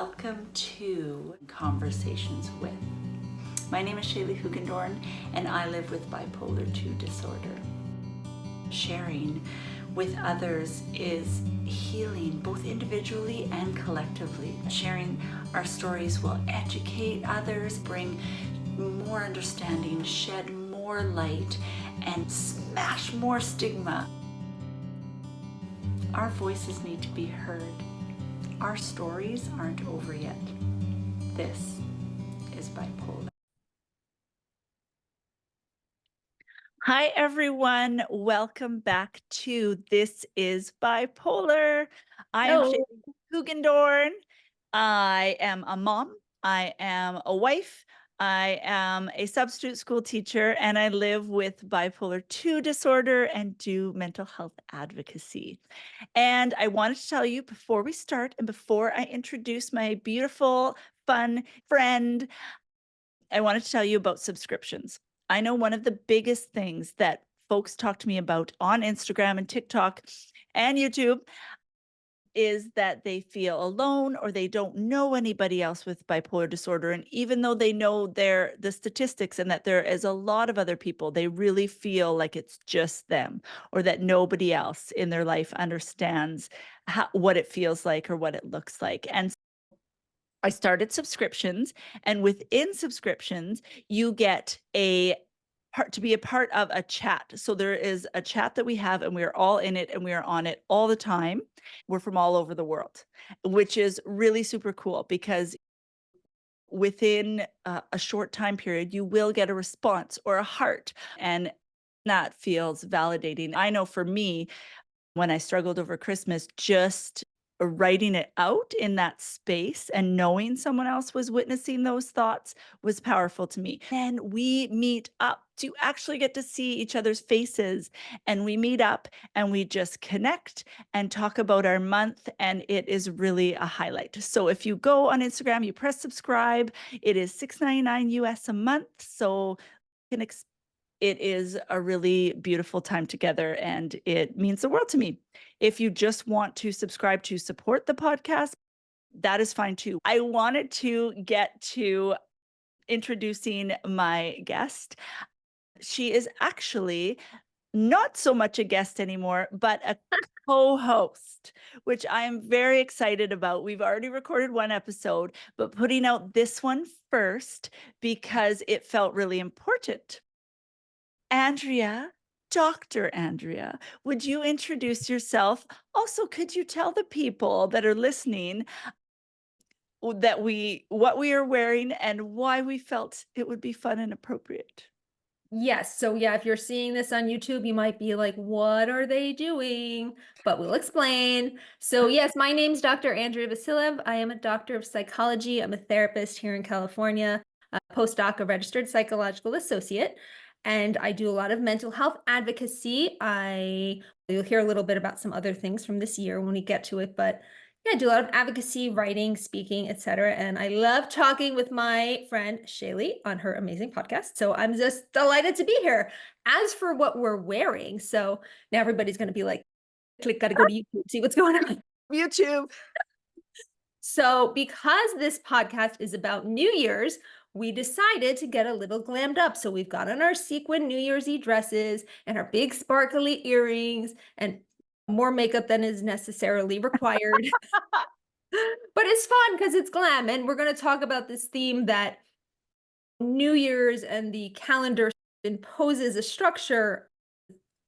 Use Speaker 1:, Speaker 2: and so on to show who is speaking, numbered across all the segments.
Speaker 1: Welcome to Conversations With. My name is Shaley Hoogendoorn, and I live with bipolar 2 disorder. Sharing with others is healing, both individually and collectively. Sharing our stories will educate others, bring more understanding, shed more light, and smash more stigma. Our voices need to be heard. Our stories aren't over yet. This is Bipolar. Hi, everyone. Welcome back to This is Bipolar. I am
Speaker 2: Hello.
Speaker 1: Shaley Hoogendoorn. I am a mom. I am a wife. I am a substitute school teacher, and I live with bipolar 2 disorder and do mental health advocacy. And I wanted to tell you before we start and before I introduce my beautiful, fun friend, I wanted to tell you about subscriptions. I know one of the biggest things that folks talk to me about on Instagram and TikTok and YouTube is that they feel alone or they don't know anybody else with bipolar disorder. And even though they know the statistics and that there is a lot of other people, they really feel like it's just them or that nobody else in their life understands what it feels like or what it looks like. And I started subscriptions, and within subscriptions, you get to be a part of a chat. So there is a chat that we have, and we're all in it, and we are on it all the time. We're from all over the world, which is really super cool because within a short time period, you will get a response or a heart, and that feels validating. I know for me, when I struggled over Christmas, just writing it out in that space and knowing someone else was witnessing those thoughts was powerful to me. And we meet up to actually get to see each other's faces, and we meet up and we just connect and talk about our month, and it is really a highlight. So if you go on Instagram, you press subscribe, it is $6.99 US a month. So you can it is a really beautiful time together, and it means the world to me. If you just want to subscribe to support the podcast, that is fine too. I wanted to get to introducing my guest. She is actually not so much a guest anymore, but a co-host, which I am very excited about. We've already recorded one episode, but putting out this one first because it felt really important. Andrea, Dr. Andrea, would you introduce yourself? Also, could you tell the people that are listening that what we are wearing and why we felt it would be fun and appropriate?
Speaker 2: Yes. So yeah, if you're seeing this on YouTube, you might be like, what are they doing? But we'll explain. So yes, my name's Dr. Andrea Vasilev. I am a doctor of psychology. I'm a therapist here in California, a postdoc, a registered psychological associate. And I do a lot of mental health advocacy. You'll hear a little bit about some other things from this year when we get to it, but yeah, I do a lot of advocacy, writing, speaking, etc. And I love talking with my friend Shaley on her amazing podcast. So I'm just delighted to be here. As for what we're wearing, so now everybody's going to be like, click, got to go to YouTube, see what's going on.
Speaker 1: YouTube.
Speaker 2: So because this podcast is about New Year's, we decided to get a little glammed up. So we've got on our sequin New Year's Eve dresses and our big sparkly earrings and more makeup than is necessarily required. But it's fun because it's glam. And we're going to talk about this theme that New Year's and the calendar imposes a structure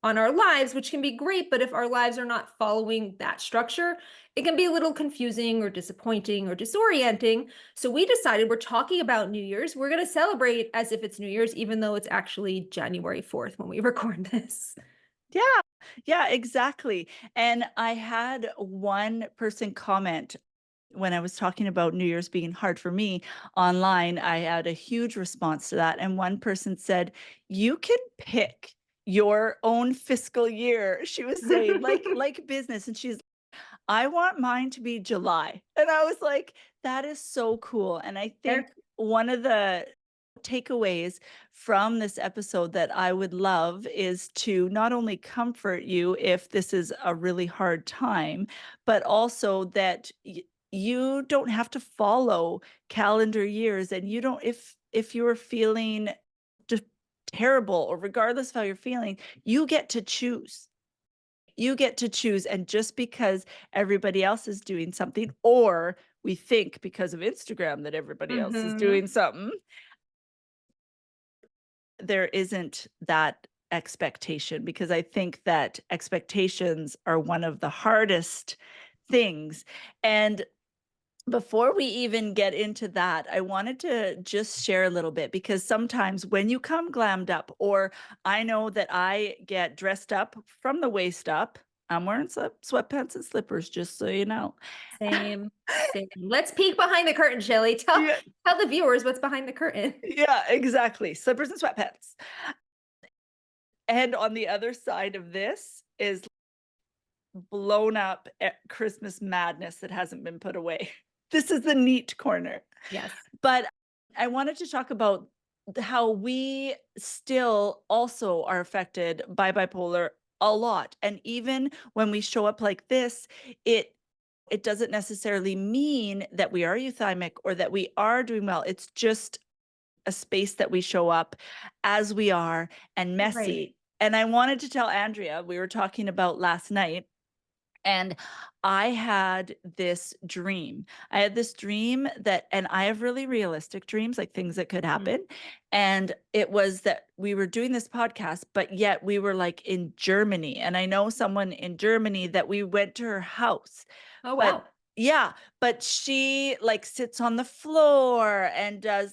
Speaker 2: on our lives, which can be great. But if our lives are not following that structure, it can be a little confusing or disappointing or disorienting. So we decided we're talking about New Year's. We're going to celebrate as if it's New Year's, even though it's actually January 4th when we record this.
Speaker 1: Yeah, exactly. And I had one person comment when I was talking about New Year's being hard for me online. I had a huge response to that. And one person said, you can pick your own fiscal year. She was saying, like business. And she's, I want mine to be July. And I was like, that is so cool. And I think one of the takeaways from this episode that I would love is to not only comfort you if this is a really hard time, but also that you don't have to follow calendar years, and you don't if you're feeling just terrible or regardless of how you're feeling, you get to choose. You get to choose, and just because everybody else is doing something, or we think because of Instagram that everybody else is
Speaker 2: Mhm.
Speaker 1: doing something, there isn't that expectation, because I think that expectations are one of the hardest things. And before we even get into that, I wanted to just share a little bit, because sometimes when you come glammed up, or I know that I get dressed up from the waist up, I'm wearing sweatpants and slippers, just so you know.
Speaker 2: Same, same. Let's peek behind the curtain, Shelly. Tell
Speaker 1: Yeah,
Speaker 2: tell the viewers what's behind the curtain.
Speaker 1: yeah, exactly. Slippers and sweatpants. And on the other side of this is blown up Christmas madness that hasn't been put away. This is the neat corner.
Speaker 2: Yes.
Speaker 1: But I wanted to talk about how we still also are affected by bipolar a lot. And even when we show up like this, it it doesn't necessarily mean that we are euthymic or that we are doing well. It's just a space that we show up as we are, and
Speaker 2: Right.
Speaker 1: messy. And I wanted to tell Andrea, we were talking about last night, and I had this dream. I had this dream that, and I have really realistic dreams, like things that could
Speaker 2: Mhm.
Speaker 1: happen. And it was that we were doing this podcast, but yet we were like in Germany. And I know someone in Germany that we went to her house.
Speaker 2: Oh,
Speaker 1: But
Speaker 2: wow.
Speaker 1: yeah, but she like sits on the floor and does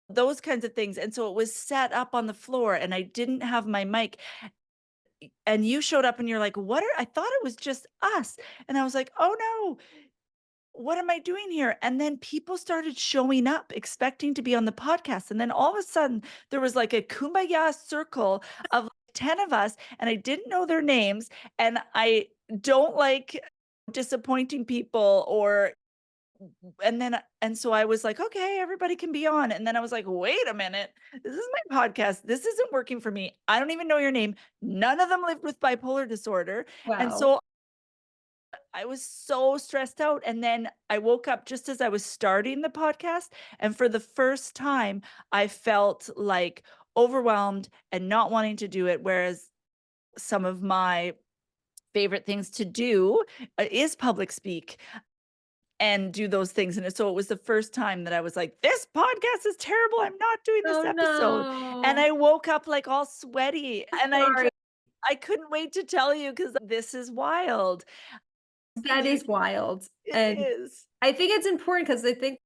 Speaker 1: those kinds of things. And so it was set up on the floor, and I didn't have my mic, and you showed up and you're like, "What are I thought it was just us." And I was like, "Oh no, what am I doing here?" And then people started showing up expecting to be on the podcast. And then all of a sudden there was like a kumbaya circle of like 10 of us, and I didn't know their names. And I don't like disappointing people, or and so I was like, "Okay, everybody can be on." And then I was like, "Wait a minute. This is my podcast. This isn't working for me. I don't even know your name. None of them lived with bipolar disorder." And
Speaker 2: Wow.
Speaker 1: so I was so stressed out. And then I woke up just as I was starting the podcast, and for the first time, I felt like overwhelmed and not wanting to do it, whereas some of my favorite things to do, is public speak and do those things. And so it was the first time that I was like, "This podcast is terrible. I'm not doing this
Speaker 2: Oh,
Speaker 1: episode." And
Speaker 2: no.
Speaker 1: I woke up like all sweaty, and
Speaker 2: Sorry.
Speaker 1: I couldn't wait to tell you, because this is wild.
Speaker 2: That
Speaker 1: You
Speaker 2: is wild.
Speaker 1: It
Speaker 2: And
Speaker 1: is.
Speaker 2: I think it's important because I think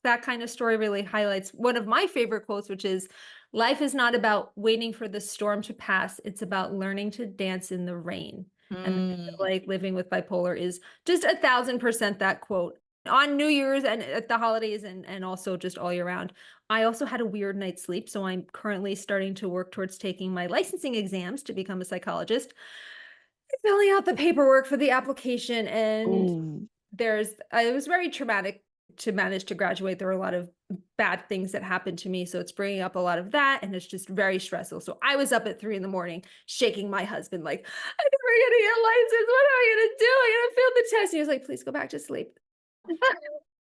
Speaker 2: that kind of story really highlights one of my favorite quotes, which is life is not about waiting for the storm to pass. It's about learning to dance in the rain. And I feel
Speaker 1: Mm.
Speaker 2: like living with bipolar is just 1,000% that quote on New Year's and at the holidays and also just all year round. I also had a weird night's sleep. So I'm currently starting to work towards taking my licensing exams to become a psychologist, filling out the paperwork for the application, and
Speaker 1: Ooh.
Speaker 2: it was very traumatic to manage to graduate. There were a lot of bad things that happened to me, so it's bringing up a lot of that, and it's just very stressful. So I was up at 3 in the morning shaking my husband like, "I think we're gonna get licensed. What am I gonna do? I'm gonna fail the test." And he was like, "Please go back to sleep."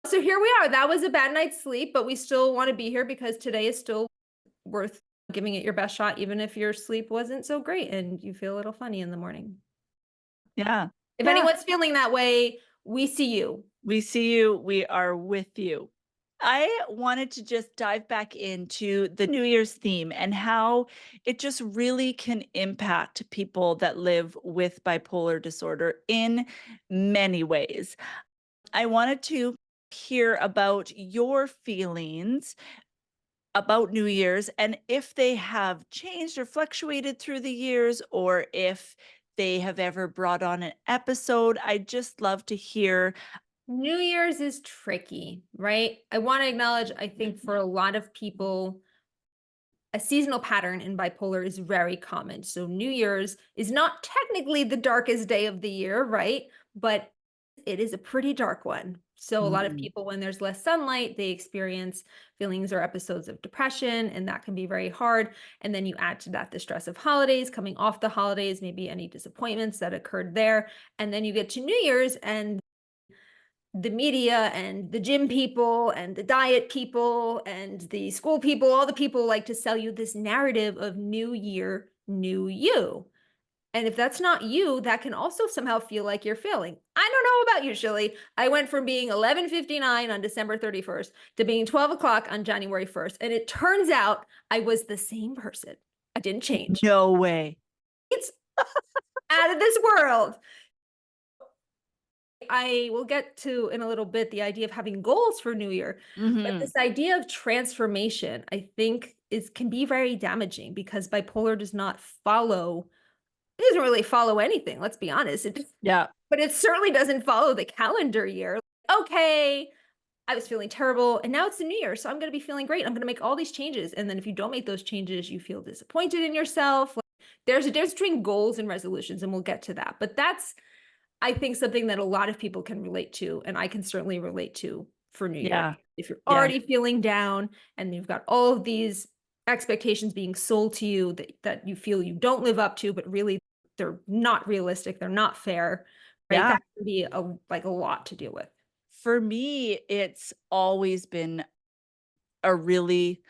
Speaker 2: So here we are. That was a bad night's sleep, but we still wanna be here because today is still worth giving it your best shot, even if your sleep wasn't so great and you feel a little funny in the morning.
Speaker 1: Yeah.
Speaker 2: If
Speaker 1: Yeah.
Speaker 2: anyone's feeling that way, we see you.
Speaker 1: We see you. We are with you. I wanted to just dive back into the New Year's theme and how it just really can impact people that live with bipolar disorder in many ways. I wanted to hear about your feelings about New Year's, and if they have changed or fluctuated through the years, or if they have ever brought on an episode. I'd just love to hear.
Speaker 2: New Year's is tricky, right? I want to acknowledge, I think for a lot of people, a seasonal pattern in bipolar is very common. So New Year's is not technically the darkest day of the year, right? But it is a pretty dark one. So a lot of
Speaker 1: Mm.
Speaker 2: people, when there's less sunlight, they experience feelings or episodes of depression, and that can be very hard. And then you add to that the stress of holidays, coming off the holidays, maybe any disappointments that occurred there. And then you get to New Year's, and the media and the gym people and the diet people and the school people, all the people like to sell you this narrative of new year, new you. And if that's not you, that can also somehow feel like you're failing. I don't know about you, Shilly. I went from being 11:59 on December 31st to being 12 o'clock on January 1st. And it turns out I was the same person. I didn't change.
Speaker 1: No way.
Speaker 2: It's out of this world. I will get to in a little bit the idea of having goals for New Year, but
Speaker 1: Mhm.
Speaker 2: this idea of transformation, I think, is can be very damaging because bipolar does not follow. It doesn't really follow anything. Let's be honest.
Speaker 1: Yeah.
Speaker 2: But it certainly doesn't follow the calendar year. Okay, I was feeling terrible, and now it's the new year, so I'm going to be feeling great. I'm going to make all these changes, and then if you don't make those changes, you feel disappointed in yourself. Like, there's a difference between goals and resolutions, and we'll get to that. But that's I think something that a lot of people can relate to, and I can certainly relate to for New Year.
Speaker 1: Yeah.
Speaker 2: If you're
Speaker 1: Yeah.
Speaker 2: already feeling down and you've got all of these expectations being sold to you that you feel you don't live up to, but really they're not realistic, they're not fair, right?
Speaker 1: Yeah.
Speaker 2: That can be a lot to deal with.
Speaker 1: For me, it's always been a really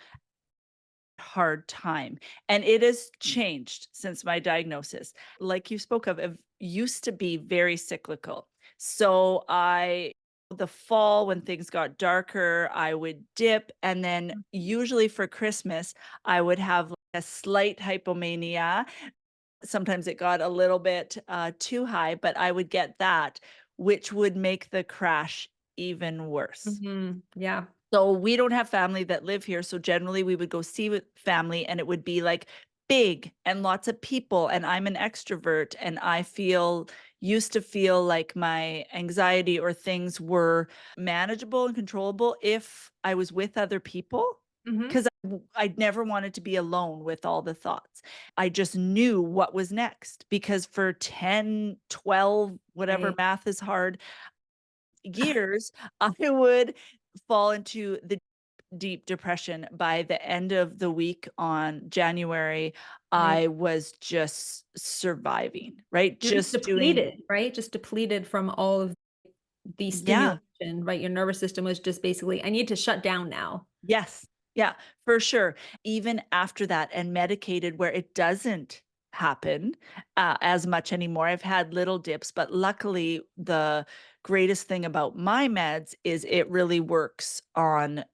Speaker 1: hard time, and it has changed since my diagnosis. Like you spoke of, it used to be very cyclical. So the fall when things got darker, I would dip, and then usually for Christmas, I would have like a slight hypomania. Sometimes it got a little bit too high, but I would get that, which would make the crash even worse.
Speaker 2: Yeah.
Speaker 1: So we don't have family that live here, so generally we would go see with family and it would be like big and lots of people, and I'm an extrovert and I feel used to feel like my anxiety or things were manageable and controllable if I was with other people,
Speaker 2: Hmm.
Speaker 1: 'cause I'd never wanted to be alone with all the thoughts. I just knew what was next because for 10, 12, whatever,
Speaker 2: Right.
Speaker 1: math is hard, years, I would fall into the deep depression. By the end of the week on January,
Speaker 2: Right.
Speaker 1: I was just surviving, right?
Speaker 2: You're just
Speaker 1: Just doing.
Speaker 2: depleted, right? Just depleted from all of the
Speaker 1: Yeah.
Speaker 2: stimulation, right? Your nervous system was just basically, I need to shut down now.
Speaker 1: Yes. Yeah, for sure. Even after that and medicated where it doesn't happen, as much anymore. I've had little dips, but luckily, the greatest thing about my meds is it really works on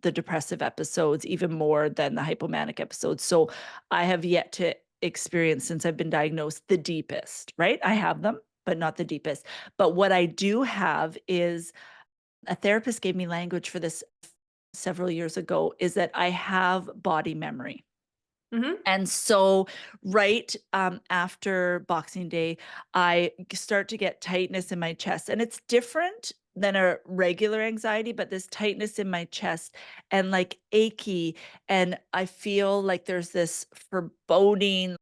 Speaker 1: the depressive episodes even more than the hypomanic episodes. So I have yet to experience, since I've been diagnosed, the deepest, right? I have them, but not the deepest. But what I do have is a therapist gave me language for this several years ago, is that I have body memory.
Speaker 2: Mhm.
Speaker 1: And so right, after Boxing Day, start to get tightness in my chest, and it's different than a regular anxiety, but this tightness in my chest and, like, achy, and I feel like there's this foreboding,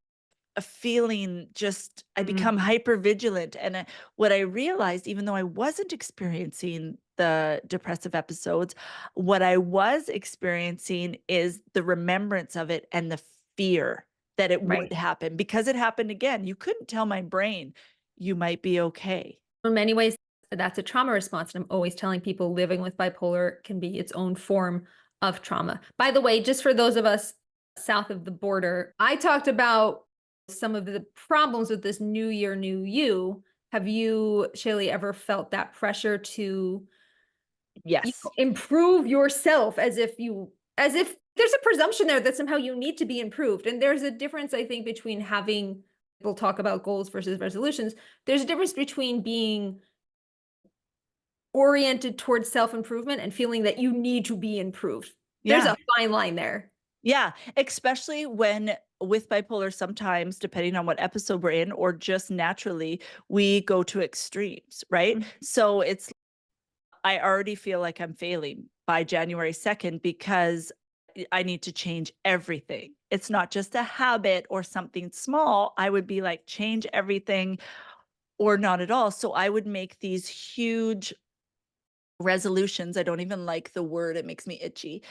Speaker 1: a feeling, just I become
Speaker 2: Mhm.
Speaker 1: hyper vigilant, and what I realized, even though I wasn't experiencing the depressive episodes, what I was experiencing is the remembrance of it and the fear that it
Speaker 2: Right.
Speaker 1: would happen because it happened again. You couldn't tell my brain, "You might be okay."
Speaker 2: In many ways, that's a trauma response, and I'm always telling people living with bipolar can be its own form of trauma. By the way, just for those of us south of the border, I talked about some of the problems with this new year, new you. Have you, Shaylee, ever felt that pressure to
Speaker 1: Yes.
Speaker 2: improve yourself as if there's a presumption there that somehow you need to be improved. And there's a difference, I think, between having people talk about goals versus resolutions. There's a difference between being oriented towards self-improvement and feeling that you need to be improved. There's
Speaker 1: Yeah.
Speaker 2: a fine line there.
Speaker 1: Yeah, especially when with bipolar, sometimes depending on what episode we're in or just naturally, we go to extremes, right?
Speaker 2: Mhm.
Speaker 1: So it's I already feel like I'm failing by January 2nd because I need to change everything. It's not just a habit or something small. I would be like, change everything or not at all. So I would make these huge resolutions. I don't even like the word, it makes me itchy.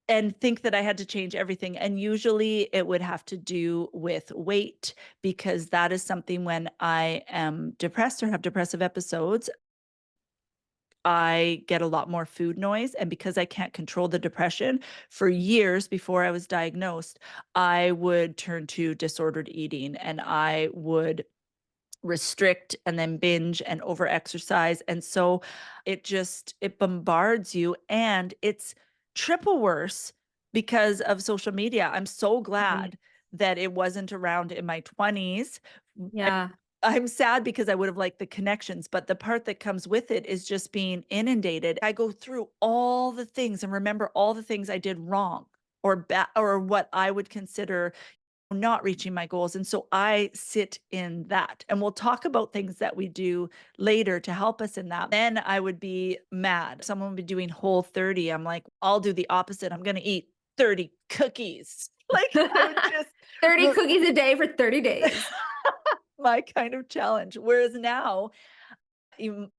Speaker 1: And think that I had to change everything, and usually it would have to do with weight because that is something when I am depressed or have depressive episodes, I get a lot more food noise, and because I can't control the depression, for years before I was diagnosed, I would turn to disordered eating, and I would restrict and then binge and overexercise, and so it bombards you, and it's triple worse because of social media. I'm so
Speaker 2: Right.
Speaker 1: glad that it wasn't around in my 20s.
Speaker 2: Yeah.
Speaker 1: I'm sad because I would have liked the connections, but the part that comes with it is just being inundated. I go through all the things and remember all the things I did wrong or bad or what I would consider not reaching my goals. And so I sit in that. And we'll talk about things that we do later to help us in that. Then I would be mad. Someone would be doing whole 30. I'm like, I'll do the opposite. I'm going to eat 30 cookies. Like I would just
Speaker 2: 30 cookies a day for 30 days.
Speaker 1: my kind of challenge. Whereas now, even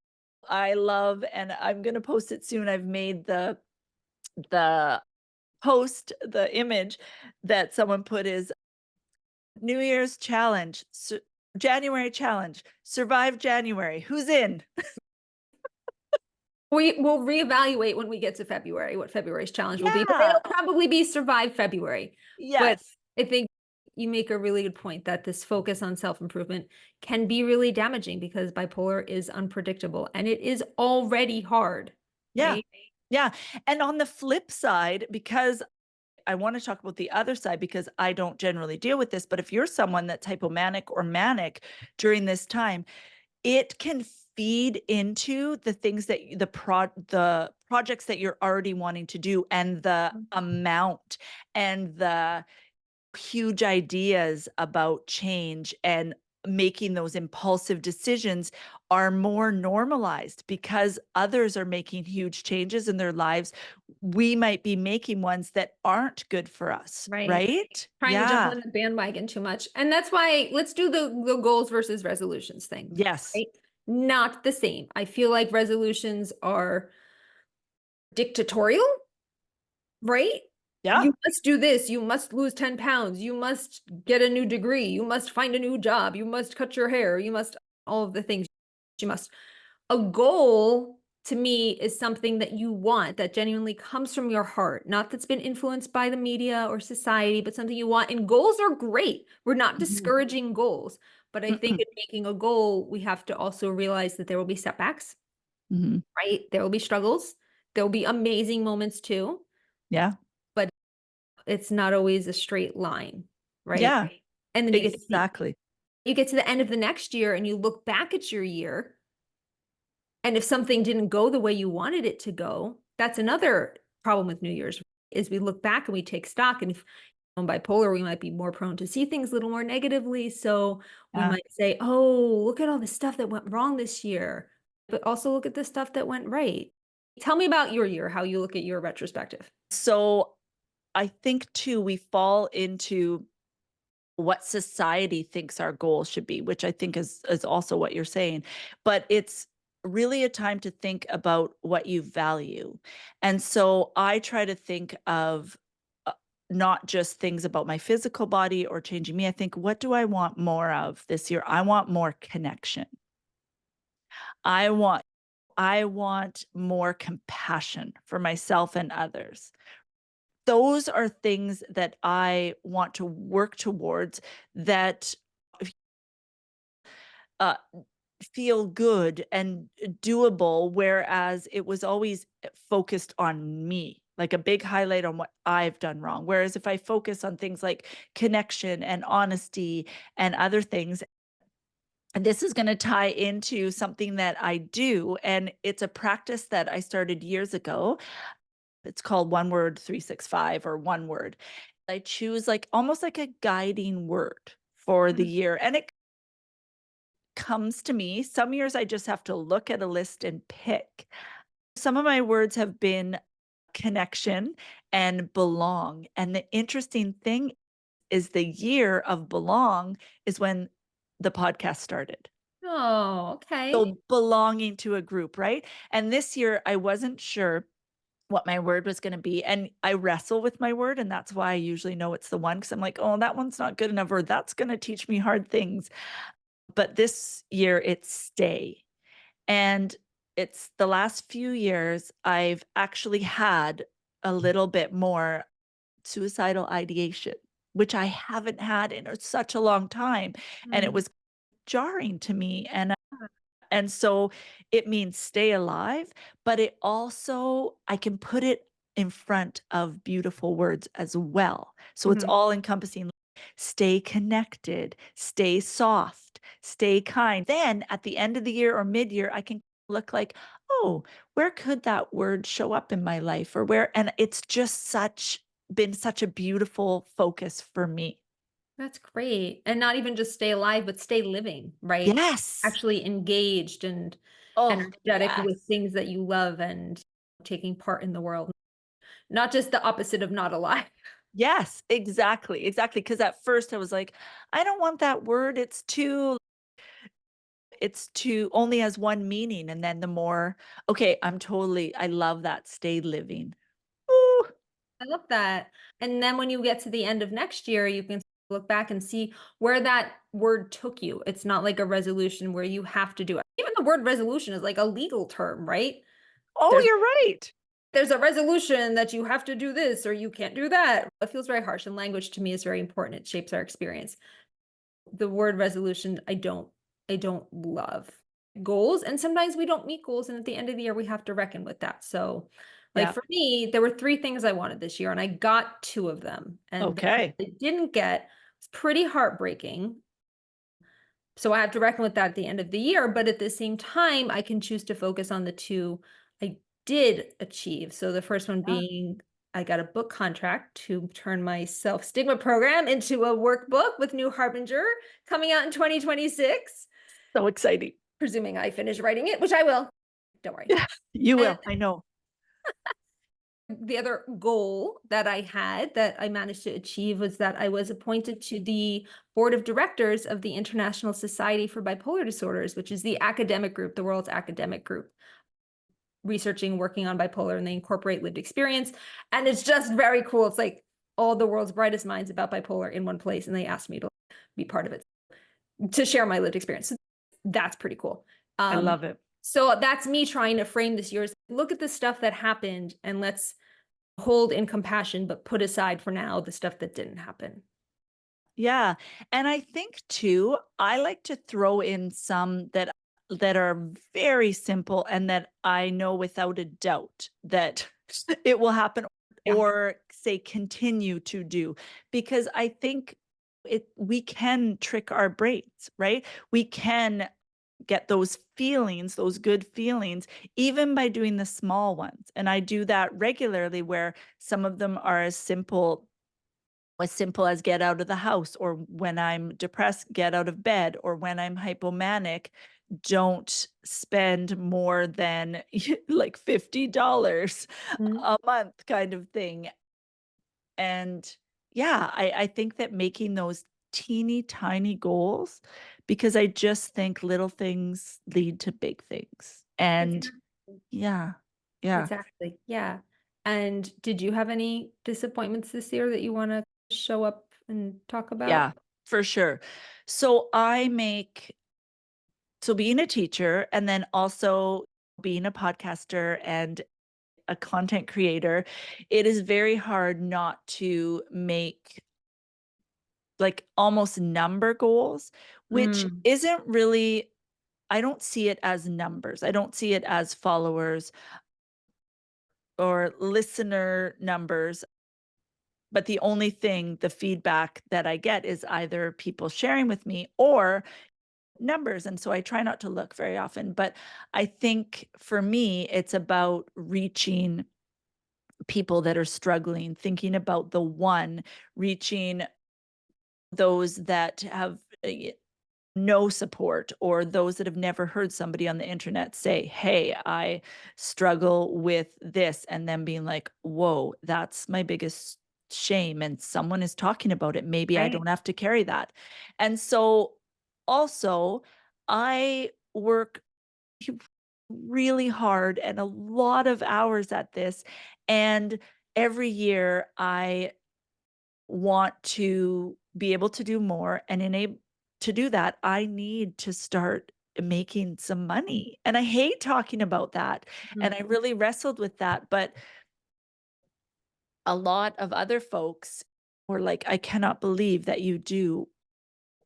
Speaker 1: I love, and I'm gonna post it soon. I've made the the image that someone put is New Year's challenge, January challenge, survive January. Who's in?
Speaker 2: We will reevaluate when we get to February, what February's challenge will be, but
Speaker 1: Yeah.
Speaker 2: it'll probably be survive February. But
Speaker 1: Yes.
Speaker 2: I think you make a really good point that this focus on self-improvement can be really damaging because bipolar is unpredictable and it is already hard,
Speaker 1: Yeah.
Speaker 2: right?
Speaker 1: Yeah. And on the flip side, because I want to talk about the other side because I don't generally deal with this, but if you're someone that's hypomanic or manic during this time, it can feed into the things that the projects that you're already wanting to do, and the amount and the huge ideas about change and making those impulsive decisions are more normalized because others are making huge changes in their lives. We might be making ones that aren't good for us,
Speaker 2: Right.
Speaker 1: right?
Speaker 2: Trying to jump
Speaker 1: Yeah.
Speaker 2: on the bandwagon too much. And that's why let's do the goals versus resolutions thing,
Speaker 1: Yes.
Speaker 2: right? Not the same. I feel like resolutions are dictatorial, right?
Speaker 1: Yeah.
Speaker 2: You must do this. You must lose 10 pounds. You must get a new degree. You must find a new job. You must cut your hair. You must all of the things you must. A goal to me is something that you want that genuinely comes from your heart, not that's been influenced by the media or society, but something you want. And goals are great. We're not
Speaker 1: Mhm.
Speaker 2: discouraging goals, but I think
Speaker 1: Mm-mm.
Speaker 2: in making a goal, we have to also realize that there will be setbacks,
Speaker 1: Mhm.
Speaker 2: right? There will be struggles. There will be amazing moments too,
Speaker 1: Yeah.
Speaker 2: but it's not always a straight line, right?
Speaker 1: Yeah.
Speaker 2: And then
Speaker 1: Exactly.
Speaker 2: you get to the end of the next year and you look back at your year, and if something didn't go the way you wanted it to go, that's another problem with New Year's is we look back and we take stock. And if on bipolar, we might be more prone to see things a little more negatively. So we
Speaker 1: Yeah.
Speaker 2: might say, oh, look at all the stuff that went wrong this year, but also look at the stuff that went right. Tell me about your year, how you look at your retrospective.
Speaker 1: So I think too, we fall into what society thinks our goals should be, which I think is also what you're saying. But it's really a time to think about what you value. And so I try to think of uh, not just things about my physical body or changing me. I think, what do I want more of this year? I want more connection. I want I want more compassion for myself and others. Those are things that I want to work towards that uh, feel good and doable, whereas it was always focused on me, like a big highlight on what I've done wrong. Whereas if I focus on things like connection and honesty and other things, and this is going to tie into something that I do, and it's a practice that I started years ago. It's called One Word 365 or One Word. I choose like almost like a guiding word for the
Speaker 2: Mhm.
Speaker 1: year, and it comes to me. Some years I just have to look at a list and pick. Some of my words have been connection and belong. And the interesting thing is the year of belong is when the podcast started.
Speaker 2: Oh, okay.
Speaker 1: So belonging to a group, right? And this year I wasn't sure what my word was gonna be, and I wrestle with my word, and that's why I usually know it's the one because 'cause I'm like, "Oh, that one's not good enough," or "That's gonna teach me hard things." But this year, it's stay, and it's the last few years I've actually had a little bit more suicidal ideation, which I haven't had in such a long time, and it
Speaker 2: Mm.
Speaker 1: was jarring to me, and so it means stay alive, but it also I can put it in front of beautiful words as well. So it's
Speaker 2: Mhm.
Speaker 1: all encompassing. Stay connected, stay soft, stay kind. Then at the end of the year or mid-year, I can look like, "Oh, where could that word show up in my life?" Or where and it's just such a beautiful focus for me.
Speaker 2: That's great. And not even just stay alive, but stay living, right?
Speaker 1: Yes.
Speaker 2: Actually engaged and
Speaker 1: Oh,
Speaker 2: energetic with
Speaker 1: yes.
Speaker 2: things that you love and taking part in the world. Not just the opposite of not alive.
Speaker 1: Yes, exactly, exactly. Because at first I was like, "I don't want that word, it's too only has one meaning," and then the more okay, I love that, stay living. Ooh,
Speaker 2: I love that. And then when you get to the end of next year, you can look back and see where that word took you. It's not like a resolution where you have to do it. Even the word resolution is like a legal term, right?
Speaker 1: oh,
Speaker 2: There's
Speaker 1: you're right.
Speaker 2: there's a resolution that you have to do this or you can't do that. It feels very harsh, and language to me is very important. It shapes our experience. The word resolution, I don't love. Goals, and sometimes we don't meet goals, and at the end of the year, we have to reckon with that. So, like
Speaker 1: Yeah,
Speaker 2: for me, there were 3 things I wanted this year, and I got 2 of them, and the one
Speaker 1: okay.
Speaker 2: I didn't get was pretty heartbreaking. So I have to reckon with that at the end of the year, but at the same time, I can choose to focus on the 2 I did achieve. So the first one
Speaker 1: Yeah,
Speaker 2: being I got a book contract to turn my self-stigma program into a workbook with New Harbinger coming out in 2026,
Speaker 1: so exciting.
Speaker 2: presuming I finish writing it, which I will. Don't worry.
Speaker 1: Yeah, you
Speaker 2: And
Speaker 1: will, I know.
Speaker 2: the other goal that I had that I managed to achieve was that I was appointed to the board of directors of the International Society for Bipolar Disorders, which is the academic group, the world's academic group, researching, working on bipolar, and they incorporate lived experience. And it's just very cool. It's like all the world's brightest minds about bipolar in one place, and they asked me to be part of it to share my lived experience. So that's pretty cool.
Speaker 1: I
Speaker 2: Um,
Speaker 1: love it.
Speaker 2: so that's me trying to frame this year as look at the stuff that happened and let's hold in compassion, but put aside for now the stuff that didn't happen.
Speaker 1: Yeah, and I think too, I like to throw in some that are very simple and that I know without a doubt that it will happen
Speaker 2: Yeah.
Speaker 1: or say continue to do because I think we can trick our brains, right? We can get those feelings, those good feelings, even by doing the small ones. And I do that regularly where some of them are as simple as get out of the house, or when I'm depressed, get out of bed, or when I'm hypomanic, don't spend more than like $50
Speaker 2: Mhm.
Speaker 1: a month kind of thing. And yeah, I think that making those teeny tiny goals, because I just think little things lead to big things. And
Speaker 2: Exactly.
Speaker 1: yeah, yeah,
Speaker 2: Exactly. Yeah. And did you have any disappointments this year that you want to show up and talk about?
Speaker 1: yeah, for sure. So I make So being a teacher and then also being a podcaster and a content creator, it is very hard not to make like almost number goals, which
Speaker 2: Mm,
Speaker 1: isn't really I don't see it as numbers. I don't see it as followers or listener numbers, but the feedback that I get is either people sharing with me or numbers, and so I try not to look very often, but I think for me, it's about reaching people that are struggling, thinking about the one, reaching those that have, no support or those that have never heard somebody on the internet say, "Hey, I struggle with this," and then being like, "Whoa, that's my biggest shame, and someone is talking about it. Maybe I
Speaker 2: right.
Speaker 1: don't have to carry that." And so, also, I work really hard and a lot of hours at this, and every year I want to be able to do more, and enable to do that, I need to start making some money. And I hate talking about that. And
Speaker 2: Mhm.
Speaker 1: I really wrestled with that. But a lot of other folks were like, I cannot believe that you do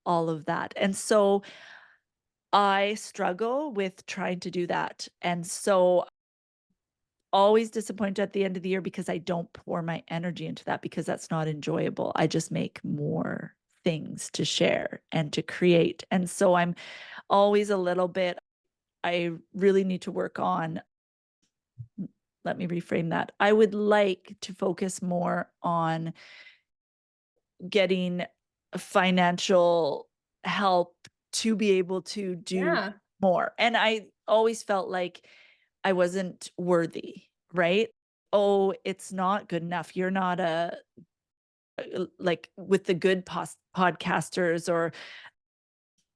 Speaker 1: all of that. And so I struggle with trying to do that. And so always disappointed at the end of the year because I don't pour my energy into that because that's not enjoyable. I just make more things to share and to create. And so I'm always a little bit, I really need to work on, let me reframe that. I would like to focus more on getting financial help to be able to do
Speaker 2: Yeah.
Speaker 1: more. And I always felt like I wasn't worthy, right? Oh, it's not good enough. You're not like with the good podcasters or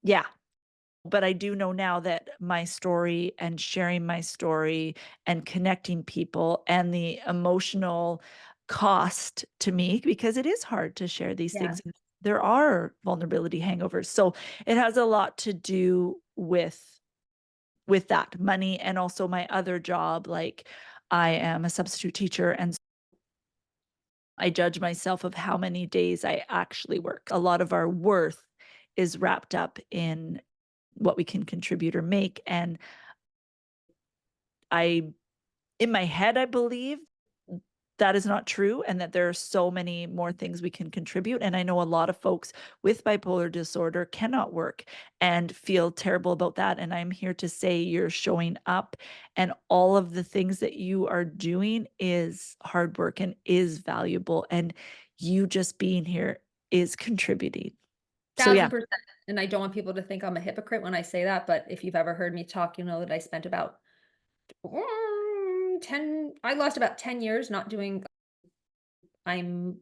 Speaker 1: yeah. But I do know now that my story and sharing my story and connecting people and the emotional cost to me, because it is hard to share these
Speaker 2: Yeah.
Speaker 1: things. There are vulnerability hangovers. So it has a lot to do with that money and also my other job. Like I am a substitute teacher and I judge myself of how many days I actually work. A lot of our worth is wrapped up in what we can contribute or make. And I in my head, I believe that is not true and that there are so many more things we can contribute. And I know a lot of folks with bipolar disorder cannot work and feel terrible about that. And I'm here to say you're showing up and all of the things that you are doing is hard work and is valuable. And you just being here is contributing. So yeah,
Speaker 2: 1000%. And I don't want people to think I'm a hypocrite when I say that, but if you've ever heard me talk, you know that I spent about 10 I lost about 10 years not doing I'm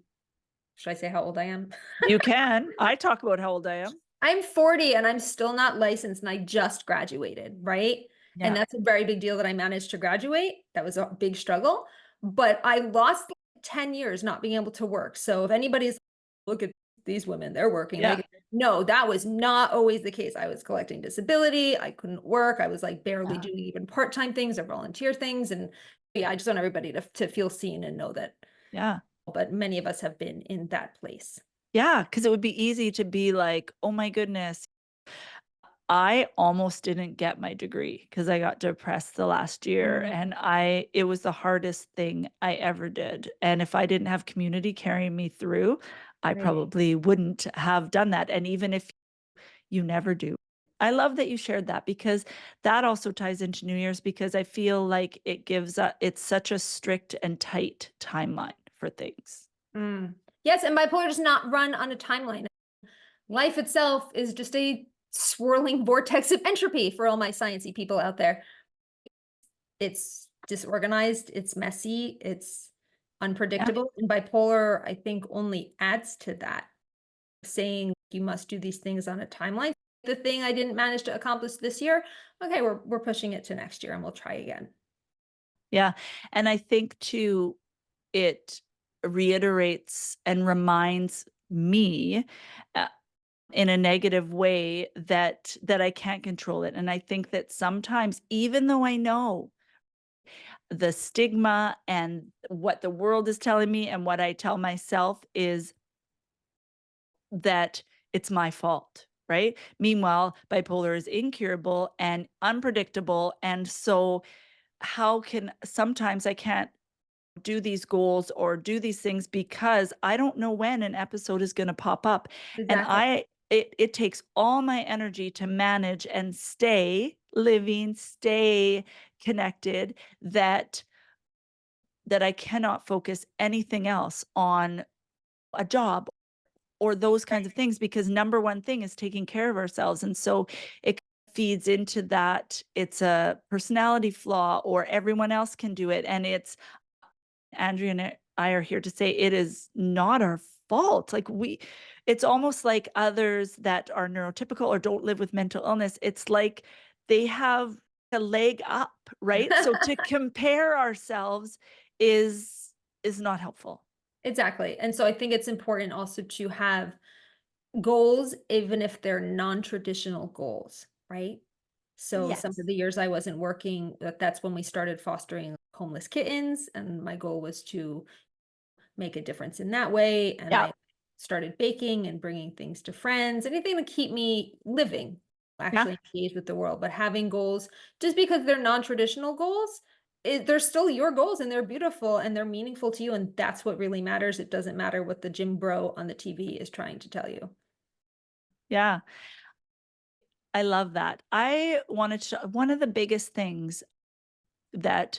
Speaker 2: should I say how old I am?
Speaker 1: you can. I talk about how old I am.
Speaker 2: I'm 40 and I'm still not licensed and I just graduated, right? And
Speaker 1: Yeah.
Speaker 2: that's a very big deal that I managed to graduate. That was a big struggle, but I lost like 10 years not being able to work. So if anybody's look at these women, they're working.
Speaker 1: Yeah.
Speaker 2: No, that was not always the case. I was collecting disability. I couldn't work. I was like barely
Speaker 1: Yeah.
Speaker 2: doing even part-time things or volunteer things. And yeah, I just want everybody to feel seen and know that,
Speaker 1: Yeah.
Speaker 2: but many of us have been in that place.
Speaker 1: Yeah, because it would be easy to be like, "Oh my goodness, I almost didn't get my degree because I got depressed the last year,
Speaker 2: Mm,
Speaker 1: and I it was the hardest thing I ever did, and if I didn't have community carrying me through, I
Speaker 2: right.
Speaker 1: probably wouldn't have done that, and even if you never do. I love that you shared that because that also ties into New Year's because I feel like it gives a it's such a strict and tight timeline for things.
Speaker 2: Mm. Yes, and bipolar does not run on a timeline. Life itself is just a swirling vortex of entropy for all my sciencey people out there. It's disorganized, it's messy, it's
Speaker 1: Yeah,
Speaker 2: unpredictable, and bipolar, I think, only adds to that, saying you must do these things on a timeline. The thing I didn't manage to accomplish this year, okay, we're pushing it to next year and we'll try again.
Speaker 1: yeah, and I think too, it reiterates and reminds me, uh, in a negative way that I can't control it, and I think that sometimes, even though I know the stigma and what the world is telling me and what I tell myself is that it's my fault, right? Meanwhile, bipolar is incurable and unpredictable, and so how can sometimes I can't do these goals or do these things because I don't know when an episode is gonna pop up, and
Speaker 2: Exactly.
Speaker 1: it takes all my energy to manage and stay living, stay connected, that I cannot focus anything else on a job or those kinds of things because number one thing is taking care of ourselves, and so it feeds into that it's a personality flaw or everyone else can do it, and it's Andrea and I are here to say it is not our fault. Like it's almost like others that are neurotypical or don't live with mental illness. It's like they have a leg up, right? So to compare ourselves is is not helpful.
Speaker 2: Exactly. And so I think it's important also to have goals, even if they're non-traditional goals, right? So some
Speaker 1: Yes.
Speaker 2: of the years I wasn't working, that's when we started fostering homeless kittens, and my goal was to make a difference in that way. And
Speaker 1: Yeah.
Speaker 2: I started baking and bringing things to friends, anything to keep me living,
Speaker 1: Yeah.
Speaker 2: actually engaged with the world. But having goals, just because they're non-traditional goals, they're still your goals and they're beautiful and they're meaningful to you. And that's what really matters. It doesn't matter what the gym bro on the TV is trying to tell you.
Speaker 1: Yeah. I love that. I wanted to one of the biggest things that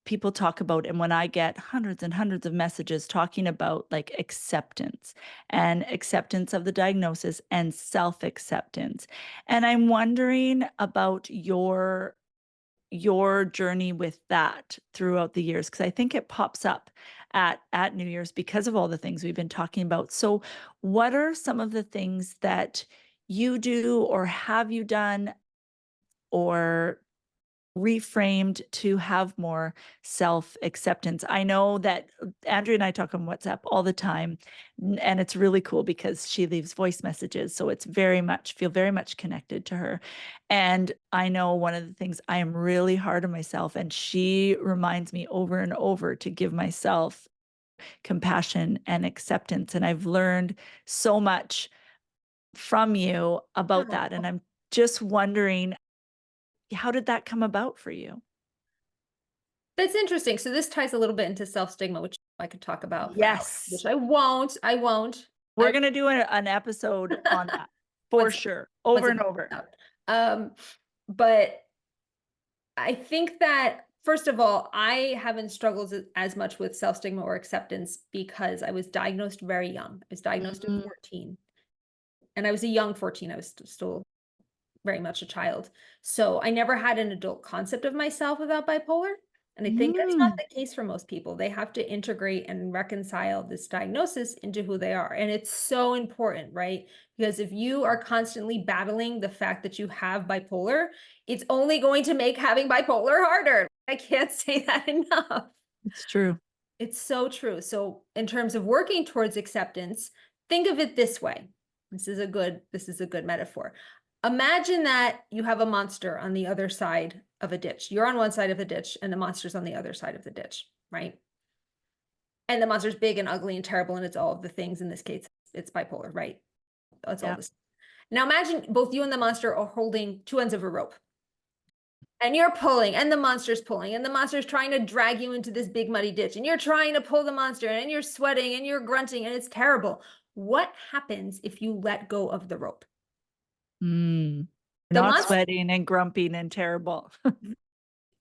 Speaker 1: people talk about, and when I get hundreds and hundreds of messages talking about, like, acceptance and acceptance of the diagnosis and self-acceptance, and I'm wondering about your journey with that throughout the years, because I think it pops up at New Year's because of all the things we've been talking about. So, what are some of the things that you do or have you done or reframed to have more self-acceptance? I know that Andrea and I talk on WhatsApp all the time, and it's really cool because she leaves voice messages, so it's very much connected to her. And I know one of the things I am really hard on myself, and she reminds me over and over to give myself compassion and acceptance, and I've learned so much from you about that, and
Speaker 2: Oh,
Speaker 1: I'm just wondering, how did that come about for you?
Speaker 2: that's interesting. So this ties a little bit into self-stigma, which I could talk about for hours, which
Speaker 1: Yes.
Speaker 2: I won't. I won't.
Speaker 1: We're
Speaker 2: I
Speaker 1: gonna do an episode on that for
Speaker 2: once
Speaker 1: sure,
Speaker 2: once
Speaker 1: over
Speaker 2: it
Speaker 1: and over.
Speaker 2: comes out. But I think that first of all, I haven't struggled as much with self-stigma or acceptance because I was diagnosed very young. I was diagnosed at
Speaker 1: Mm,
Speaker 2: 14, and I was a young 14. I was still very much a child. So I never had an adult concept of myself without bipolar. And I think that's not
Speaker 1: mm,
Speaker 2: the case for most people. They have to integrate and reconcile this diagnosis into who they are. And it's so important, right? Because if you are constantly battling the fact that you have bipolar, it's only going to make having bipolar harder. I can't say that enough.
Speaker 1: it's true.
Speaker 2: It's so true. So in terms of working towards acceptance, think of it this way. This is a good metaphor. Imagine that you have a monster on the other side of a ditch. You're on one side of the ditch and the monster's on the other side of the ditch, right? And the monster's big and ugly and terrible and it's all of the things. In this case, it's bipolar, right? It's all
Speaker 1: Yeah.
Speaker 2: this. Now imagine both you and the monster are holding two ends of a rope. And you're pulling, and the monster's pulling, and the monster's trying to drag you into this big muddy ditch, and you're trying to pull the monster, and you're sweating, and you're grunting, and it's terrible. What happens if you let go of the rope?
Speaker 1: Mm.
Speaker 2: The
Speaker 1: Not
Speaker 2: monster,
Speaker 1: sweating and grumping and terrible.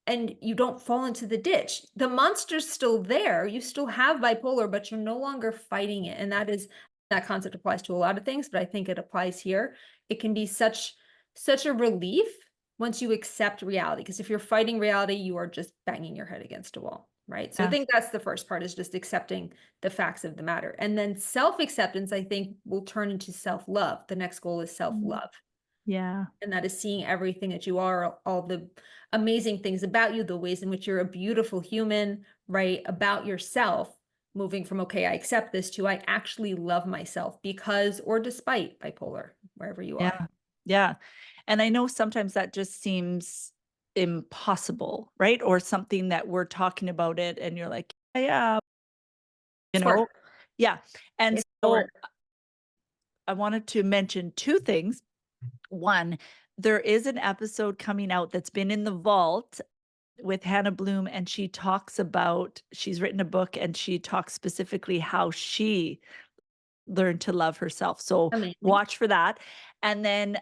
Speaker 2: and you don't fall into the ditch. The monster's still there. You still have bipolar, but you're no longer fighting it. And that concept applies to a lot of things, but I think it applies here. It can be such a relief once you accept reality. Because if you're fighting reality, you are just banging your head against a wall. Right. So I
Speaker 1: Yeah.
Speaker 2: think that's the first part, is just accepting the facts of the matter. And then self-acceptance, I think, will turn into self-love. The next goal is
Speaker 1: Mm.
Speaker 2: self-love.
Speaker 1: Yeah.
Speaker 2: And that is seeing everything that you are, all the amazing things about you, the ways in which you're a beautiful human, right? About yourself, moving from, okay, I accept this, to I actually love myself because or despite bipolar, wherever you are.
Speaker 1: Yeah. Yeah. And I know sometimes that just seems impossible, right? Or something that we're talking about it and you're like, "Yeah, yeah," you
Speaker 2: It's hard.
Speaker 1: know? Yeah. And
Speaker 2: It's so hard.
Speaker 1: so I wanted to mention 2 things. One, there is an episode coming out that's been in the vault with Hannah Bloom, and she talks about she's written a book, and she talks specifically how she learned to love herself. So
Speaker 2: Amazing.
Speaker 1: watch for that. And then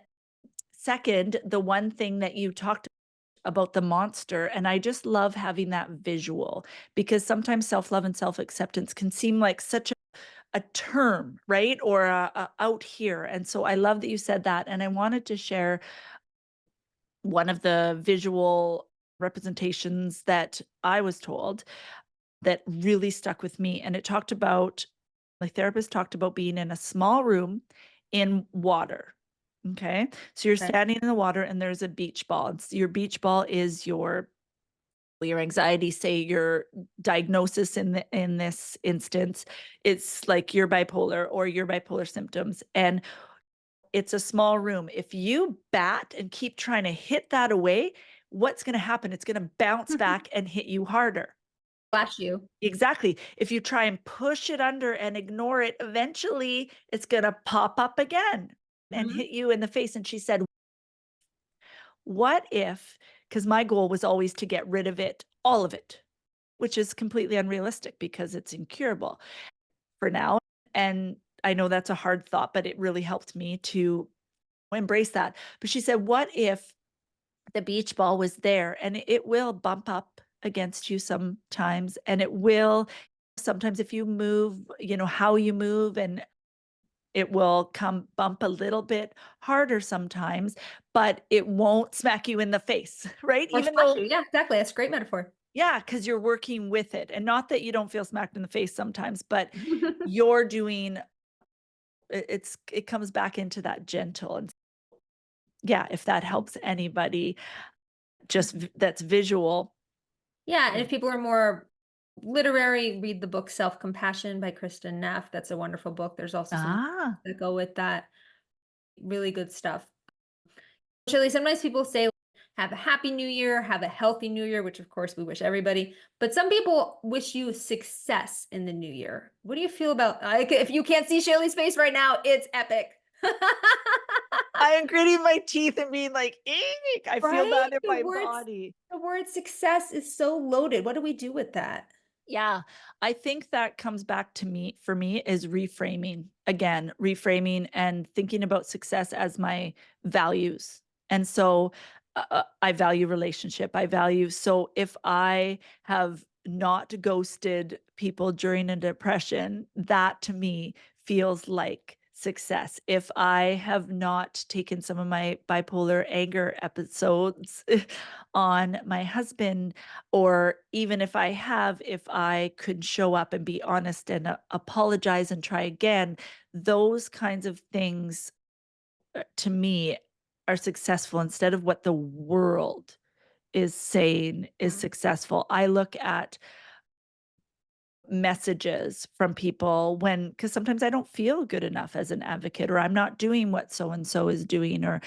Speaker 1: second, the one thing that you talked about the monster, and I just love having that visual because sometimes self-love and self-acceptance can seem like such a term, right? Or a out here. And so I love that you said that. And I wanted to share one of the visual representations that I was told that really stuck with me. And it talked about, my therapist talked about being in a small room in water. Okay. So you're
Speaker 2: Okay.
Speaker 1: standing in the water and there's a beach ball. Your beach ball is your anxiety, say your diagnosis in this instance, it's like your bipolar or your bipolar symptoms. And It's a small room. If you bat and keep trying to hit that away, what's gonna happen? It's gonna bounce back and hit you harder.
Speaker 2: Flash you.
Speaker 1: Exactly. If you try and push it under and ignore it, eventually it's gonna pop up again and
Speaker 2: Mhm.
Speaker 1: hit you in the face. And she said, "What if," because my goal was always to get rid of it, all of it, which is completely unrealistic because it's incurable for now. And I know that's a hard thought, but it really helped me to embrace that. But she said, "What if the beach ball was there and it will bump up against you sometimes, and it will sometimes if you move, how you move, and it will come bump a little bit harder sometimes, but it won't smack you in the face," right?
Speaker 2: Or
Speaker 1: Even
Speaker 2: splash
Speaker 1: though
Speaker 2: you. Yeah, exactly. That's a great metaphor.
Speaker 1: yeah, because 'cause you're working with it, and not that you don't feel smacked in the face sometimes, but you're doing it comes back into that gentle, and yeah, if that helps anybody just that's visual.
Speaker 2: Yeah, and
Speaker 1: Yeah.
Speaker 2: if people are more literary, read the book Self-Compassion by Kristen Neff. That's a wonderful book. There's also some
Speaker 1: Ah.
Speaker 2: that go with that. Really good stuff. Actually, sometimes people say, have a happy new year, have a healthy new year, which of course we wish everybody. But some people wish you success in the new year. What do you feel about if you can't see Shaley's face right now, it's epic.
Speaker 1: I am gritting my teeth and being like, "Eek." I feel
Speaker 2: Right?
Speaker 1: that in my body.
Speaker 2: The word success is so loaded. What do we do with that?
Speaker 1: Yeah, I think that comes back to me for me is reframing. Again, reframing and thinking about success as my values. And so I value relationship. I value so if I have not ghosted people during a depression, that to me feels like success. If I have not taken some of my bipolar anger episodes on my husband, or even if I have, if I could show up and be honest and apologize and try again, those kinds of things to me are successful instead of what the world is saying is
Speaker 2: Yeah.
Speaker 1: successful. I look at messages from people when because sometimes I don't feel good enough as an advocate, or I'm not doing what so and so is doing, or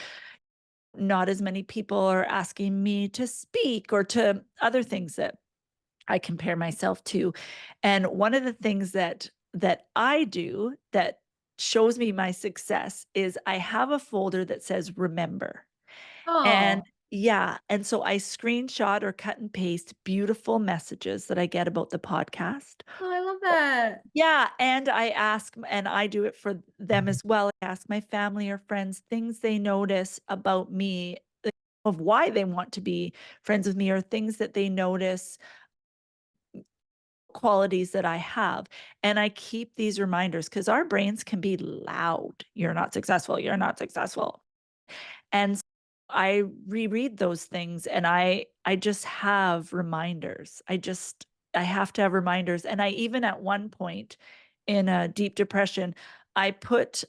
Speaker 1: not as many people are asking me to speak or to other things that I compare myself to. And one of the things that I do that shows me my success is I have a folder that says remember. And
Speaker 2: Oh,
Speaker 1: yeah, and so I screenshot or cut and paste beautiful messages that I get about the podcast.
Speaker 2: oh, I love that.
Speaker 1: Yeah, and I ask and I do it for them as well. I ask my family or friends things they notice about me, of why they want to be friends with me, or things that they notice qualities that I have. And I keep these reminders because our brains can be loud. You're not successful. You're not successful. And I reread those things and I just have reminders. I have to have reminders. And I even at one point in a deep depression, I put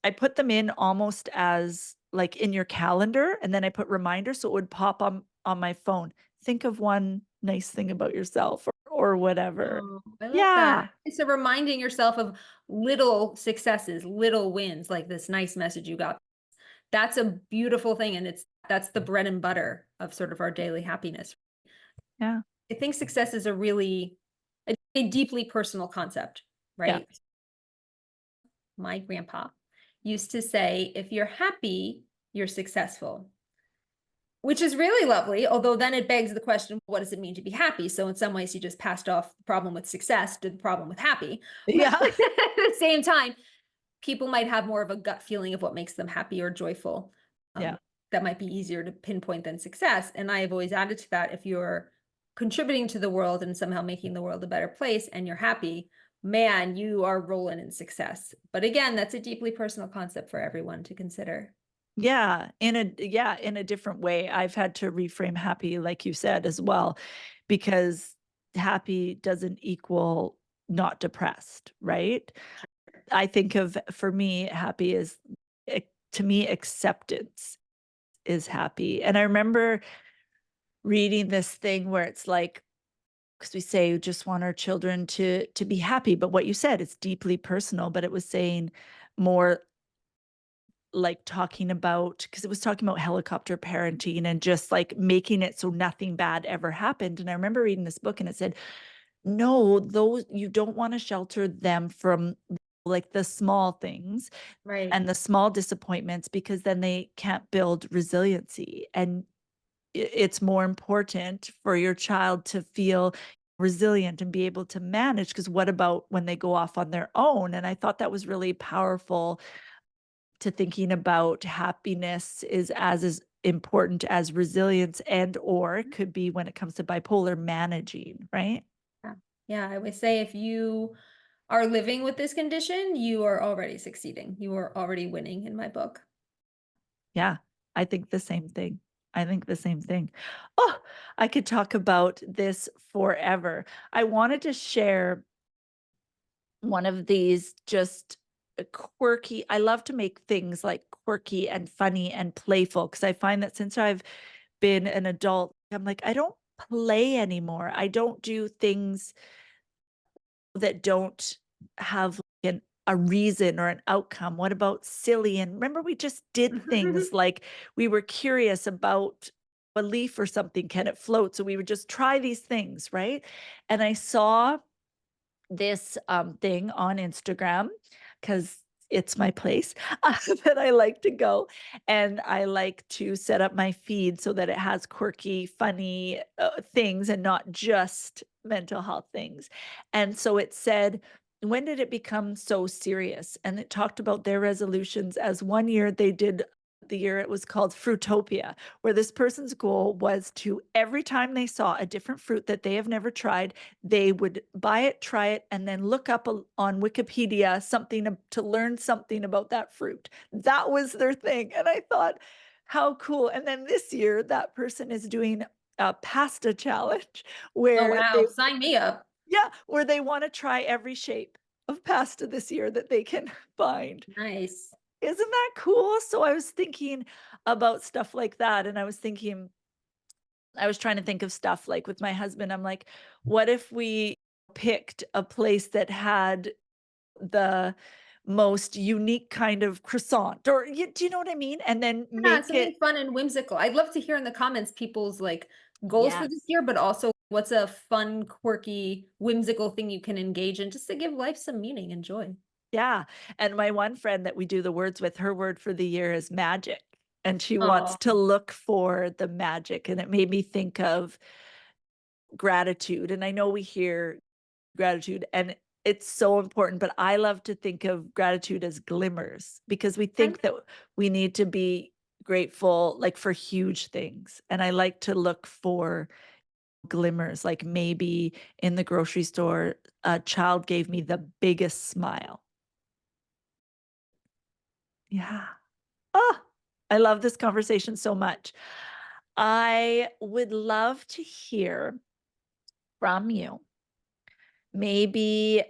Speaker 1: I put them in almost as like in your calendar, and then I put reminders so it would pop on my phone. Think of one nice thing about yourself or whatever.
Speaker 2: Oh, I love
Speaker 1: Yeah,
Speaker 2: that. So reminding yourself of little successes, little wins, like this nice message you got. That's a beautiful thing. And that's the bread and butter of sort of our daily happiness.
Speaker 1: yeah,
Speaker 2: I think success is a deeply personal concept,
Speaker 1: yeah,
Speaker 2: right? My grandpa used to say, if you're happy, you're successful. Which is really lovely, although then it begs the question, what does it mean to be happy? So in some ways, he just passed off the problem with success to the problem with happy. But
Speaker 1: yeah,
Speaker 2: at the same time, people might have more of a gut feeling of what makes them happy or joyful.
Speaker 1: yeah,
Speaker 2: Um, that might be easier to pinpoint than success. And I have always added to that, if you're contributing to the world and somehow making the world a better place and you're happy, man, you are rolling in success. But again, that's a deeply personal concept for everyone to consider.
Speaker 1: in a different way. I've had to reframe happy, like you said, as well, because happy doesn't equal not depressed, right? I think of for me, happy is to me, acceptance is happy. And I remember reading this thing where it's like, because we say we just want our children to be happy, but what you said, it's deeply personal, but it was saying more like talking about, because it was talking about helicopter parenting and just like making it so nothing bad ever happened. And I remember reading this book and it said, no, those you don't want to shelter them from like the small things
Speaker 2: Right.
Speaker 1: and the small disappointments because then they can't build resiliency. And it's more important for your child to feel resilient and be able to manage, because what about when they go off on their own? And I thought that was really powerful, to thinking about happiness is as important as resilience, and or it could be when it comes to bipolar, managing, right?
Speaker 2: Yeah. Yeah, I would say if you are living with this condition, you are already succeeding. You are already winning in my book.
Speaker 1: Yeah, I think the same thing. I think the same thing. Oh, I could talk about this forever. I wanted to share one of these just quirky. I love to make things like quirky and funny and playful, because I find that since I've been an adult, I'm like, I don't play anymore. I don't do things that don't have like a reason or an outcome. What about silly? And remember, we just did things like we were curious about a leaf or something. Can it float? So we would just try these things, right? And I saw this thing on Instagram, because it's my place that I like to go, and I like to set up my feed so that it has quirky, funny things and not just mental health things. And so it said, when did it become so serious? And it talked about their resolutions, as one year they did, the year it was called Fruitopia, where this person's goal was to, every time they saw a different fruit that they have never tried, they would buy it, try it, and then look up on Wikipedia something to learn something about that fruit. That was their thing. And I thought, how cool. And then this year, that person is doing a pasta challenge
Speaker 2: Oh,
Speaker 1: where
Speaker 2: wow. Sign me up.
Speaker 1: yeah, where they want to try every shape of pasta this year that they can find.
Speaker 2: Nice.
Speaker 1: Isn't that cool? So I was thinking about stuff like that. And I was trying to think of stuff like with my husband. I'm like, what if we picked a place that had the most unique kind of croissant, or do you know what I mean? And then
Speaker 2: Yeah,
Speaker 1: make
Speaker 2: something
Speaker 1: it,
Speaker 2: fun and whimsical. I'd love to hear in the comments people's like goals for this
Speaker 1: yes.
Speaker 2: year, but also what's a fun, quirky, whimsical thing you can engage in just to give life some meaning and joy.
Speaker 1: Yeah. And my one friend that we do the words with, her word for the year is magic. And she wants
Speaker 2: Oh,
Speaker 1: to look for the magic. And it made me think of gratitude. And I know we hear gratitude and it's so important, but I love to think of gratitude as glimmers, because we
Speaker 2: okay.
Speaker 1: think that we need to be grateful like for huge things. And I like to look for glimmers, like maybe in the grocery store, a child gave me the biggest smile. Yeah. Oh, I love this conversation so much. I would love to hear from you. Maybe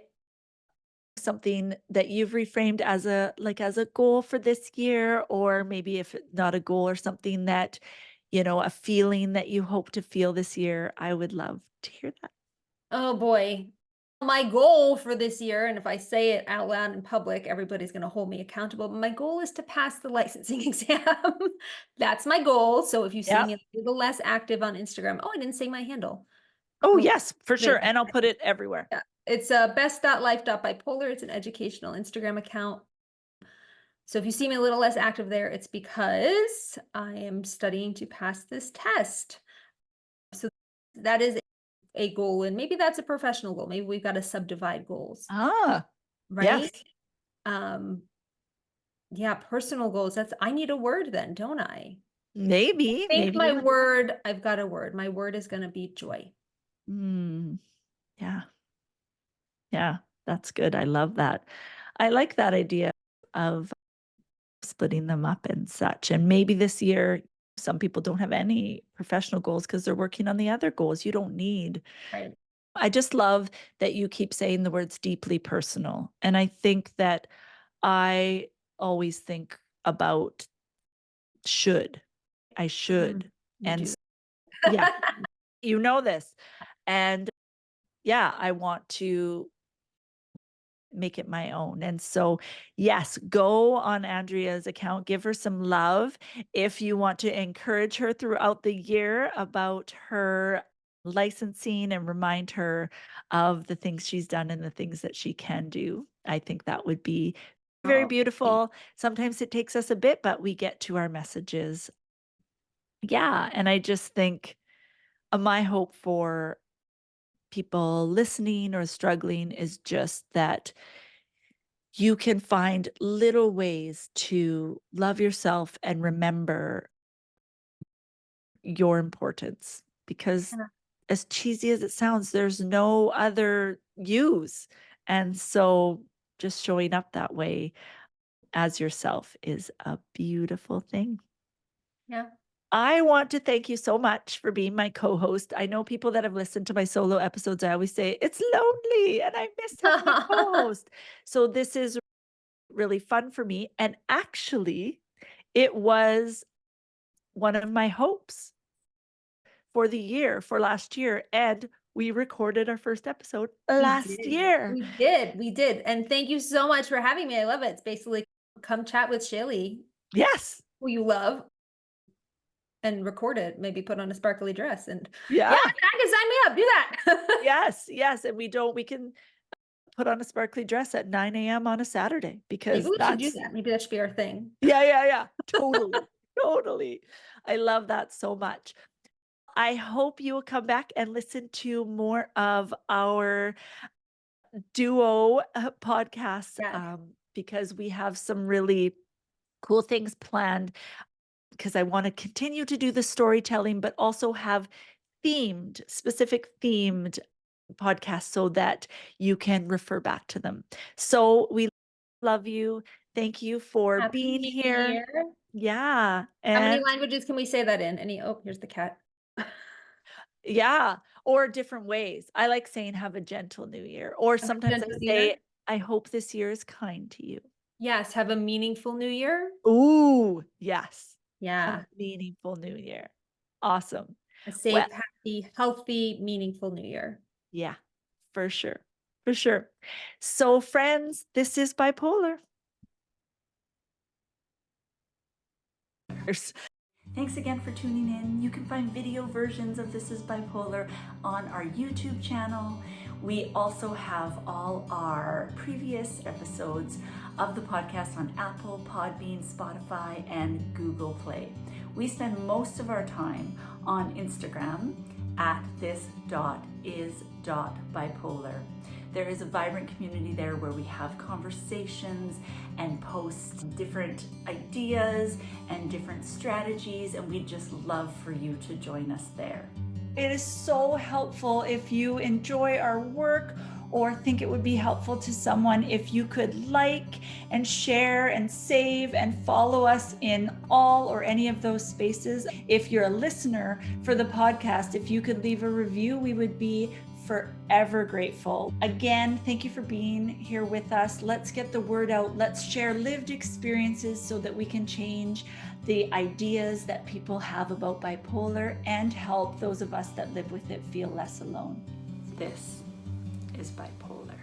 Speaker 1: something that you've reframed as a like as a goal for this year, or maybe if not a goal, or something that, a feeling that you hope to feel this year. I would love to hear that.
Speaker 2: Oh boy. My goal for this year, and if I say it out loud in public, everybody's going to hold me accountable. But my goal is to pass the licensing exam. That's my goal. So if you see me
Speaker 1: Yep.
Speaker 2: a little less active on Instagram, oh, I didn't say my handle.
Speaker 1: Oh,
Speaker 2: Oh,
Speaker 1: yes, for
Speaker 2: put
Speaker 1: sure.
Speaker 2: it
Speaker 1: And I'll put it everywhere.
Speaker 2: yeah. It's best.life.bipolar. It's an educational Instagram account. So if you see me a little less active there, it's because I am studying to pass this test. So that is a goal, and maybe that's a professional goal. Maybe we've got to subdivide goals,
Speaker 1: Ah,
Speaker 2: right?
Speaker 1: yes.
Speaker 2: Um, yeah, personal goals. That's I need a word then, don't I?
Speaker 1: Maybe,
Speaker 2: I think
Speaker 1: maybe you
Speaker 2: my
Speaker 1: do.
Speaker 2: word, I've got a word. My word is going to be joy.
Speaker 1: Mm, yeah, yeah, that's good. I love that. I like that idea of splitting them up and such. And maybe this year, some people don't have any professional goals because they're working on the other goals. You don't need.
Speaker 2: Right.
Speaker 1: I just love that you keep saying the words deeply personal. And I think that I always think about should. I
Speaker 2: Mhm.
Speaker 1: should.
Speaker 2: You
Speaker 1: And
Speaker 2: do.
Speaker 1: yeah, you know this. And yeah, I want to make it my own. And so, yes, go on Andrea's account, give her some love. If you want to encourage her throughout the year about her licensing and remind her of the things she's done and the things that she can do, I think that would be very
Speaker 2: Oh, thank
Speaker 1: beautiful. Sometimes it takes us a bit, but we get to our messages. Yeah, and I just think my hope for people listening or struggling is just that you can find little ways to love yourself and remember your importance, because
Speaker 2: you.
Speaker 1: as cheesy as it sounds, there's no other use. And so just showing up that way as yourself is a beautiful thing.
Speaker 2: Yeah.
Speaker 1: I want to thank you so much for being my co-host. I know people that have listened to my solo episodes, I always say, it's lonely and I miss having a co-host. So this is really fun for me. And actually, it was one of my hopes for the year, for last year. And we recorded our first episode
Speaker 2: We
Speaker 1: last
Speaker 2: did.
Speaker 1: year.
Speaker 2: We did. And thank you so much for having me. I love it. It's basically come chat with Shaley,
Speaker 1: Yes.
Speaker 2: who you love, and record it. Maybe put on a sparkly dress. And
Speaker 1: Yeah.
Speaker 2: yeah, I can sign me up. Do that.
Speaker 1: Yes. Yes. And we can put on a sparkly dress at 9 a.m. on a Saturday,
Speaker 2: Maybe
Speaker 1: because
Speaker 2: we should do
Speaker 1: that's,
Speaker 2: that. Maybe that should be our thing.
Speaker 1: yeah, yeah, yeah. Totally. Totally. I love that so much. I hope you will come back and listen to more of our duo podcasts,
Speaker 2: Yes.
Speaker 1: because we have some really cool things planned, because I want to continue to do the storytelling, but also have specific themed podcasts so that you can refer back to them. So we love you. Thank you for
Speaker 2: Happy
Speaker 1: being
Speaker 2: New
Speaker 1: here.
Speaker 2: Year.
Speaker 1: Yeah.
Speaker 2: How many
Speaker 1: And
Speaker 2: languages can we say that in? Oh, here's the cat.
Speaker 1: yeah, or different ways. I like saying have a gentle new year. Or
Speaker 2: Have a
Speaker 1: sometimes I
Speaker 2: gentle New Year.
Speaker 1: say, I hope this year is kind to you.
Speaker 2: Yes. Have a meaningful New Year.
Speaker 1: Ooh, yes. Have a
Speaker 2: Yeah.
Speaker 1: meaningful new year. Awesome.
Speaker 2: A
Speaker 1: Well,
Speaker 2: safe, happy, healthy, meaningful New Year.
Speaker 1: yeah, for sure. For sure. So, friends, this is Bipolar. Thanks again for tuning in. You can find video versions of This is Bipolar on our YouTube channel. We also have all our previous episodes of the podcast on Apple, Podbean, Spotify, and Google Play. We spend most of our time on Instagram at this.is.bipolar. There is a vibrant community there where we have conversations and post different ideas and different strategies, and we'd just love for you to join us there. It is so helpful if you enjoy our work or think it would be helpful to someone if you could like and share and save and follow us in all or any of those spaces. If you're a listener for the podcast, if you could leave a review, we would be forever grateful. Again, thank you for being here with us. Let's get the word out. Let's share lived experiences so that we can change the ideas that people have about bipolar and help those of us that live with it feel less alone. This is Bipolar.